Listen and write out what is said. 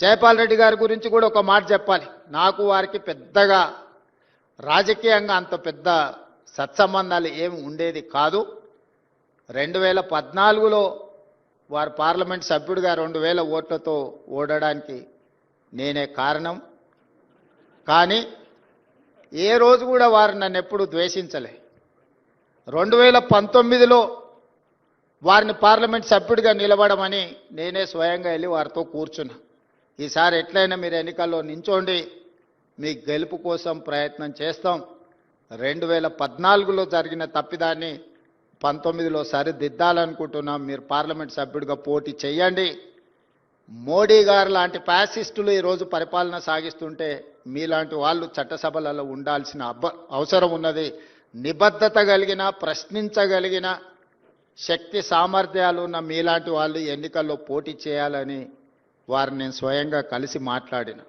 జయపాల్ రెడ్డి గారి గురించి కూడా ఒక మాట చెప్పాలి. నాకు వారికి పెద్దగా రాజకీయంగా అంత పెద్ద సత్సంబంధాలు ఏమి ఉండేది కాదు. 2014లో వారు పార్లమెంట్ సభ్యుడిగా 2000 ఓట్లతో ఓడడానికి నేనే కారణం. కానీ ఏ రోజు కూడా వారు నన్ను ఎప్పుడు ద్వేషించలే. 2019లో వారిని పార్లమెంట్ సభ్యుడిగా నిలబడమని నేనే స్వయంగా వెళ్ళి వారితో కూర్చున్నా. ఈసారి ఎట్లయినా మీరు ఎన్నికల్లో నించోండి, మీ గెలుపు కోసం ప్రయత్నం చేస్తాం. 2014లో జరిగిన తప్పిదాన్ని 19లో సరిదిద్దాలనుకుంటున్నాం. మీరు పార్లమెంట్ సభ్యుడిగా పోటీ చేయండి. మోడీ గారు లాంటి ఫ్యాసిస్టులు ఈరోజు పరిపాలన సాగిస్తుంటే మీలాంటి వాళ్ళు చట్టసభలలో ఉండాల్సిన అవసరం ఉన్నది. నిబద్ధత కలిగిన, ప్రశ్నించగలిగిన శక్తి సామర్థ్యాలు ఉన్న మీలాంటి వాళ్ళు ఎన్నికల్లో పోటీ చేయాలని వారిని నేను స్వయంగా కలిసి మాట్లాడిన.